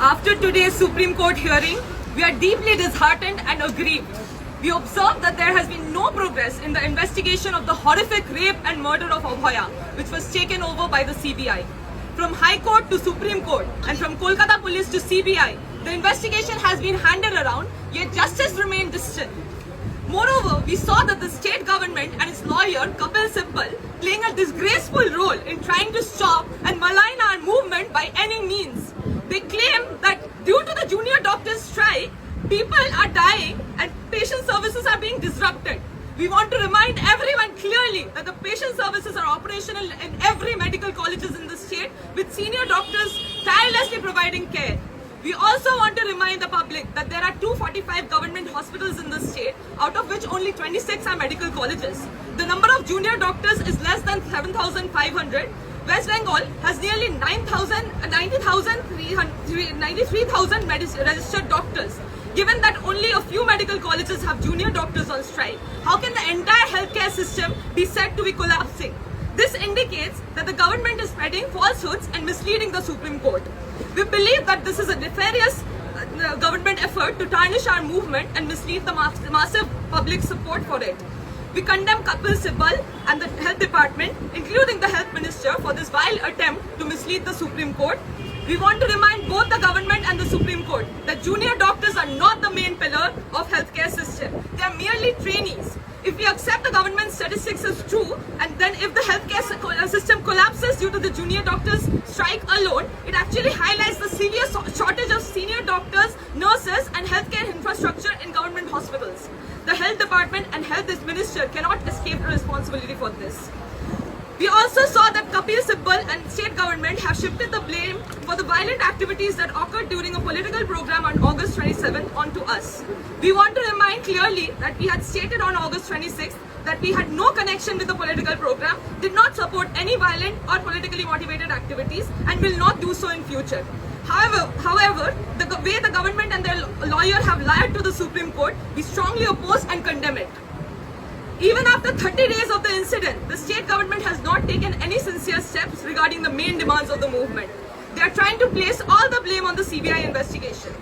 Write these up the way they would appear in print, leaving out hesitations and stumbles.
After today's Supreme Court hearing, we are deeply disheartened and aggrieved. We observe that there has been no progress in the investigation of the horrific rape and murder of Abhaya, which was taken over by the CBI. From High Court to Supreme Court and from Kolkata Police to CBI, the investigation has been handed around, yet justice remained distant. Moreover, we saw that the state government and its lawyer, Kapil Sibal, playing a disgraceful role in trying to stop and malign our movement by any means. They claim that due to the junior doctors' strike, people are dying and patient services are being disrupted. We want to remind everyone clearly that the patient services are operational in every medical colleges in the state, with senior doctors tirelessly providing care. We also want to remind the public that there are 245 government hospitals in the state, out of which only 26 are medical colleges. The number of junior doctors is less than 7,500. West Bengal has nearly 93,000 registered doctors. Given that only a few medical colleges have junior doctors on strike, how can the entire healthcare system be said to be collapsing? This indicates that the government is spreading falsehoods and misleading the Supreme Court. We believe that this is a nefarious government effort to tarnish our movement and mislead the massive public support for it. We condemn Kapil Sibal and the Health Department, including the Health Minister, for this vile attempt to mislead the Supreme Court. We want to remind both the government and the Supreme Court that junior doctors are not the main pillar of healthcare system. They are merely trainees. If we accept the government statistics as true, and then if the healthcare system collapses due to the junior doctors' strike alone, it actually highlights the severe shortage of senior doctors, nurses, and healthcare infrastructure in government hospitals. The Health Department and Health Minister cannot escape the responsibility for this. We also saw that Kapil Sibal and state government have shifted the blame for the violent activities that occurred during a political program on August 27th onto us. We want to remind clearly that we had stated on August 26th that we had no connection with the political program, did not support any violent or politically motivated activities, and will not do so in future. However, the way the government and their lawyer have lied to the Supreme Court, we strongly oppose and condemn it. Even after 30 days of the incident, the state government has not taken any sincere steps regarding the main demands of the movement. They are trying to place all the blame on the CBI investigation.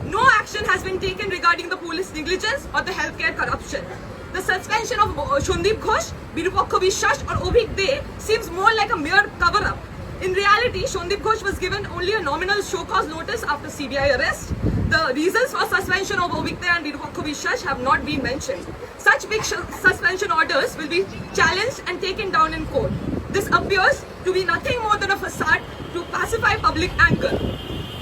No action has been taken regarding the police negligence or the healthcare corruption. The suspension of Shondeep Ghosh, Birupakha Vishwas or Obhik De seems more like a mere cover-up. In reality, Shondeep Ghosh was given only a nominal show-cause notice after CBI arrest. The reasons for suspension of Obhik De and Birupakha Vishwas have not been mentioned. Such big suspension orders will be challenged and taken down in court. This appears to be nothing more than a facade to pacify public anger.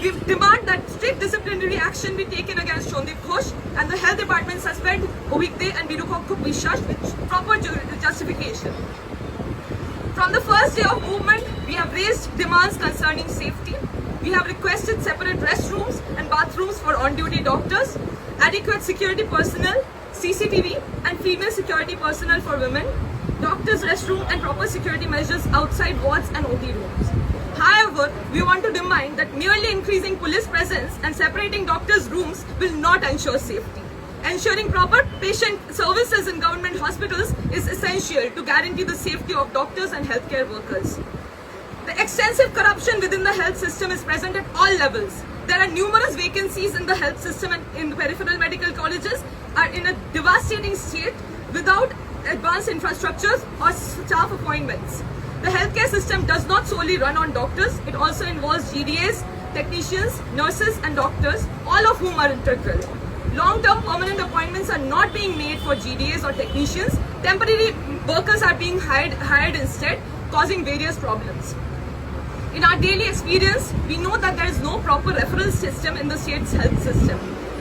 We demand that strict disciplinary action be taken against Shondeep Ghosh and the Health Department suspend Obhik De and Birupakha Vishwas with proper justification. From the first day of movement, we have raised demands concerning safety. We have requested separate restrooms and bathrooms for on-duty doctors, adequate security personnel, CCTV and female security personnel for women, doctors' restroom and proper security measures outside wards and OT rooms. However, we want to remind that merely increasing police presence and separating doctors' rooms will not ensure safety. Ensuring proper patient services in government hospitals is essential to guarantee the safety of doctors and healthcare workers. The extensive corruption within the health system is present at all levels. There are numerous vacancies in the health system and in the peripheral medical colleges are in a devastating state without advanced infrastructures or staff appointments. The healthcare system does not solely run on doctors, it also involves GDAs, technicians, nurses and doctors, all of whom are integral. Long-term permanent appointments are not being made for GDAs or technicians. Temporary workers are being hired instead, causing various problems. In our daily experience, we know that there is no proper referral system in the state's health system.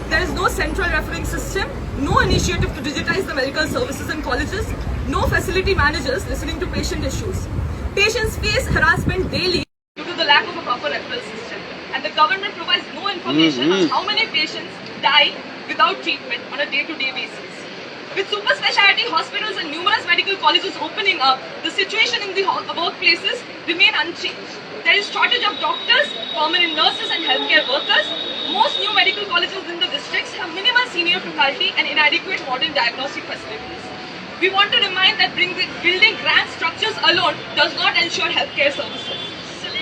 There is no central referring system, no initiative to digitize the medical services in colleges, no facility managers listening to patient issues. Patients face harassment daily due to the lack of a proper referral system, and the government provides no information on how many patients die without treatment on a day-to-day basis. With super specialty hospitals and numerous medical colleges opening up, the situation in the workplaces remain unchanged. There is shortage of doctors, permanent nurses and healthcare workers. Most new medical colleges in the districts have minimal senior faculty and inadequate modern diagnostic facilities. We want to remind that building grand structures alone does not ensure healthcare services.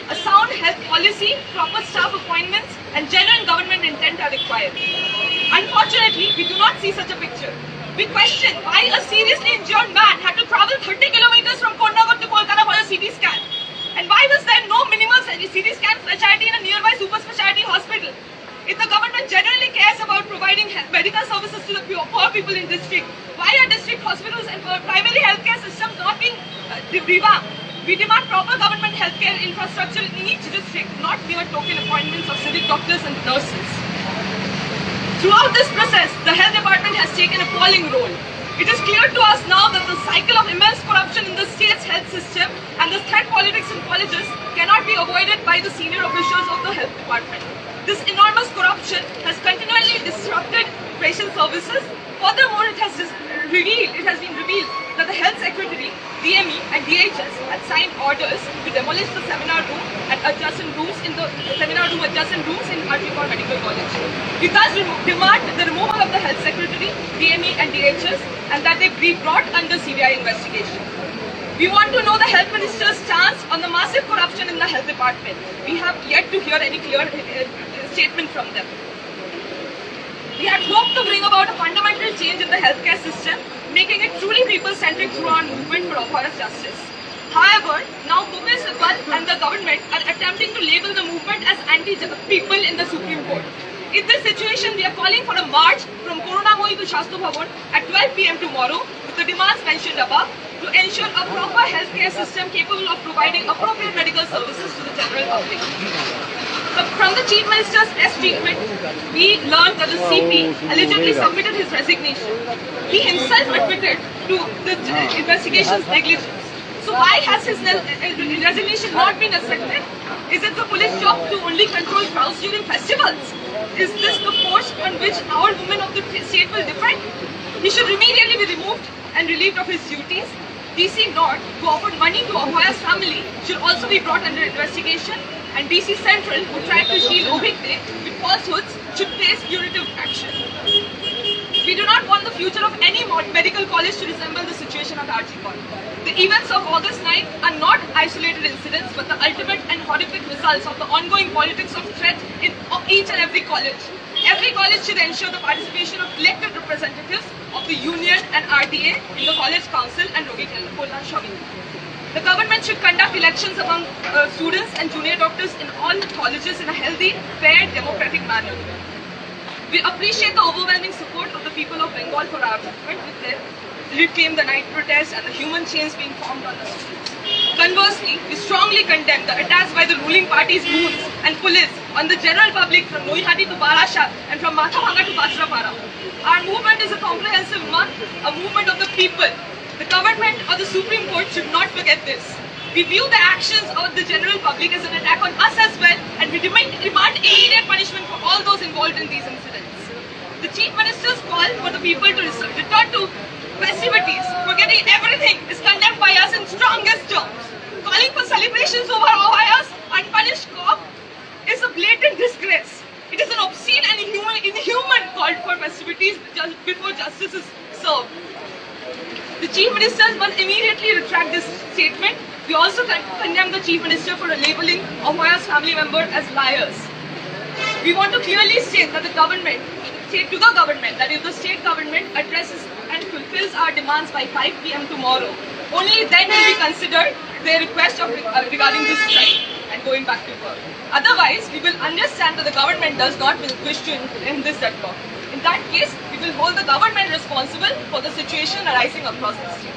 A sound health policy, proper staff appointments, and genuine government intent are required. Unfortunately, we do not see such a picture. We question why a seriously injured man had to travel 30 kilometers from Kondagat to Kolkata for a CT scan. And why was there no minimal CT scan specialty in a nearby super specialty hospital? If the government genuinely cares about providing medical services to the poor people in district, why are district hospitals and primary healthcare systems not being revamped? We demand proper government healthcare infrastructure in each district, not mere token appointments of civic doctors and nurses. Throughout this process, the health department has taken an appalling role. It is clear to us now that the cycle of immense corruption in the state's health system and the threat politics in colleges cannot be avoided by the senior officials of the health department. This enormous corruption has continually disrupted patient services. Furthermore, it has been revealed that the Health Secretary, DME and DHS had signed orders to demolish the seminar room and adjacent rooms in Archibald Medical College. We thus demand the removal of the Health Secretary, DME and DHS and that they be brought under CBI investigation. We want to know the Health Minister's stance on the massive corruption in the Health Department. We have yet to hear any clear statement from them. We had hoped to bring about a fundamental change in the healthcare system, making it truly people-centric through our movement for Abhaya's justice. However, now Bhupesh Sibal and the government are attempting to label the movement as anti-people in the Supreme Court. In this situation, we are calling for a march from Korunamohi to Shastri Bhavan at 12 p.m. tomorrow with the demands mentioned above to ensure a proper healthcare system capable of providing appropriate medical services to the general public. From the Chief Minister's press statement, we learned that the CP allegedly submitted his resignation. He himself admitted to the investigation's negligence. So why has his resignation not been accepted? Is it the police job to only control crowds during festivals? Is this the force on which our women of the state will depend? He should immediately be removed and relieved of his duties. DC North, who offered money to Abhaya's family, should also be brought under investigation. And DC Central, who tried to shield Obhikde with falsehoods, should face punitive action. We do not want the future of any medical college to resemble the situation at Archibald. The events of August 9th are not isolated incidents, but the ultimate and horrific results of the ongoing politics of threat in each and every college. Every college should ensure the participation of elected representatives of the union and RTA in the college council and Rogi Kalyan Shamini. The government should conduct elections among students and junior doctors in all colleges in a healthy, fair, democratic manner. We appreciate the overwhelming support of the people of Bengal for our movement with their reclaim the night protest and the human chains being formed on the streets. Conversely, we strongly condemn the attacks by the ruling party's goons and police on the general public from Noihati to Barashat and from Mathabhanga to Bajrapara. Our movement is a comprehensive one, a movement of the people. The government or the Supreme Court should not forget this. We view the actions of the general public as an attack on us as well, and we demand immediate punishment for all those involved in these incidents. The Chief Minister's call for the people to return to festivities, forgetting everything, is condemned by us in strongest terms. Calling for celebrations over Abhaya's unpunished cop is a blatant disgrace. It is an obscene and inhuman call for festivities before justice is served. The Chief Minister must immediately retract this statement. We also condemn the Chief Minister for labeling Abhaya's family member as liars. We want to clearly state that that if the state government addresses and fulfills our demands by 5 p.m. tomorrow, only then will we consider their request regarding this strike and going back to work. Otherwise, we will understand that the government does not wish to end this deadlock. In that case, we will hold the government responsible for the situation arising across the state.